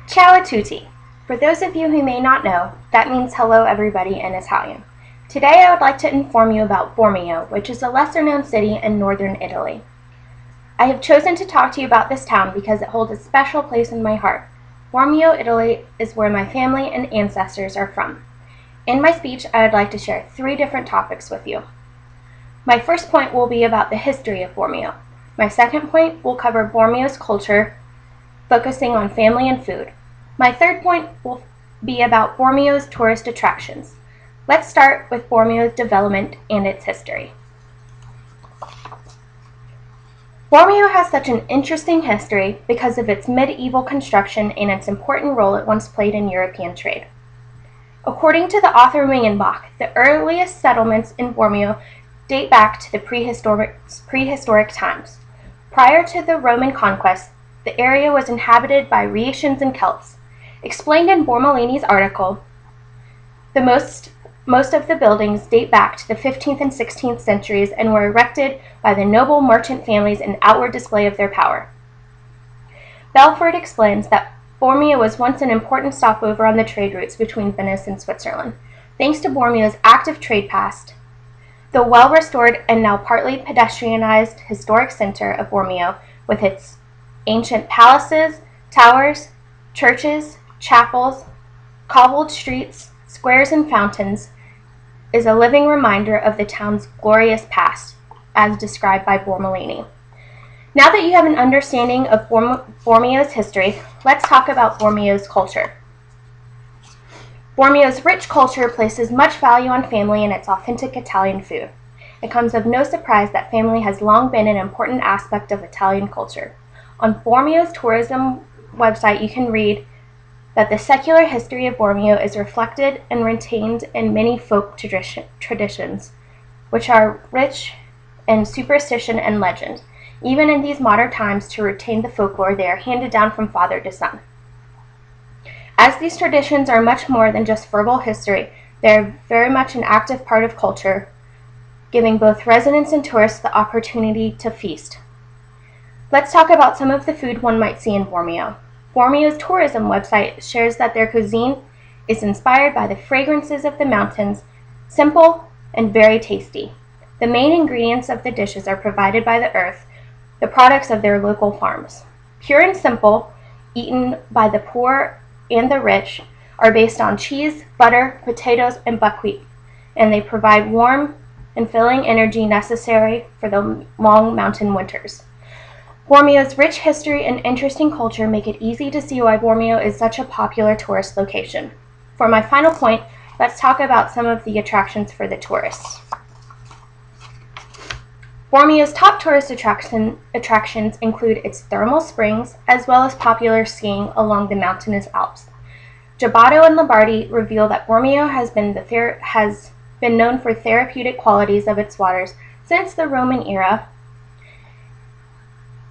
Ciao a tutti. For those of you who may not know, that means hello everybody in Italian. Today I would like to inform you about Bormio, which is a lesser-known city in northern Italy. I have chosen to talk to you about this town because it holds a special place in my heart. Bormio, Italy is where my family and ancestors are from. In my speech, I would like to share 3 different topics with you. My first point will be about the history of Bormio. My second point will cover Bormio's culture, focusing on family and food. My third point will be about Bormio's tourist attractions. Let's start with Bormio's development and its history. Bormio has such an interesting history because of its medieval construction and its important role it once played in European trade. According to the author Wingenbach, the earliest settlements in Bormio date back to the prehistoric times. Prior to the Roman conquest, the area was inhabited by Rhaetians and Celts. Explained in Bormolini's article, most of the buildings date back to the 15th and 16th centuries and were erected by the noble merchant families in outward display of their power. Belford explains that Bormio was once an important stopover on the trade routes between Venice and Switzerland. Thanks to Bormio's active trade past, the well-restored and now partly pedestrianized historic center of Bormio, with its ancient palaces, towers, churches, chapels, cobbled streets, squares, and fountains, is a living reminder of the town's glorious past, as described by Bormolini. Now that you have an understanding of Bormio's history, let's talk about Bormio's culture. Bormio's rich culture places much value on family and its authentic Italian food. It comes of no surprise that family has long been an important aspect of Italian culture. On Bormio's tourism website, you can read that the secular history of Bormio is reflected and retained in many folk traditions, which are rich in superstition and legend. Even in these modern times, to retain the folklore, they are handed down from father to son. As these traditions are much more than just verbal history, they are very much an active part of culture, giving both residents and tourists the opportunity to feast. Let's talk about some of the food one might see in Bormio. Bormio's tourism website shares that their cuisine is inspired by the fragrances of the mountains, simple and very tasty. The main ingredients of the dishes are provided by the earth, the products of their local farms. Pure and simple, eaten by the poor and the rich, are based on cheese, butter, potatoes, and buckwheat, and they provide warm and filling energy necessary for the long mountain winters. Bormio's rich history and interesting culture make it easy to see why Bormio is such a popular tourist location. For my final point, let's talk about some of the attractions for the tourists. Bormio's top tourist attractions include its thermal springs, as well as popular skiing along the mountainous Alps. Giabato and Lombardi reveal that Bormio has been known for therapeutic qualities of its waters since the Roman era.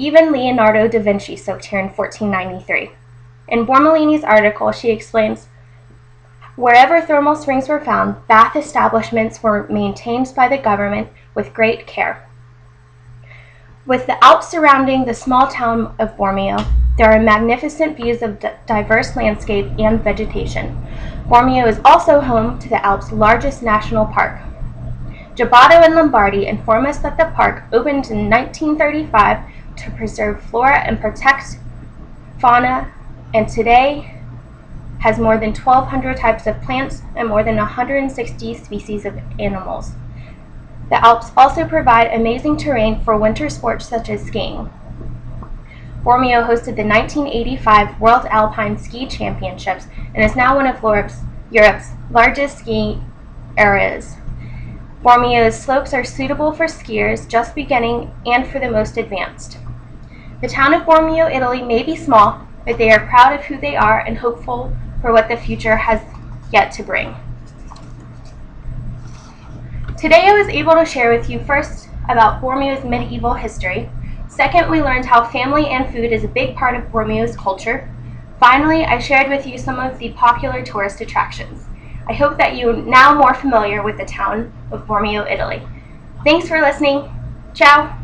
Even Leonardo da Vinci soaked here in 1493. In Bormolini's article, she explains, wherever thermal springs were found, bath establishments were maintained by the government with great care. With the Alps surrounding the small town of Bormio, there are magnificent views of diverse landscape and vegetation. Bormio is also home to the Alps' largest national park. Giabato and Lombardi inform us that the park opened in 1935 to preserve flora and protect fauna, and today has more than 1,200 types of plants and more than 160 species of animals. The Alps also provide amazing terrain for winter sports such as skiing. Bormio hosted the 1985 World Alpine Ski Championships and is now one of Europe's largest ski areas. Bormio's slopes are suitable for skiers just beginning and for the most advanced. The town of Bormio, Italy may be small, but they are proud of who they are and hopeful for what the future has yet to bring. Today I was able to share with you first about Bormio's medieval history. Second, we learned how family and food is a big part of Bormio's culture. Finally, I shared with you some of the popular tourist attractions. I hope that you are now more familiar with the town of Bormio, Italy. Thanks for listening. Ciao!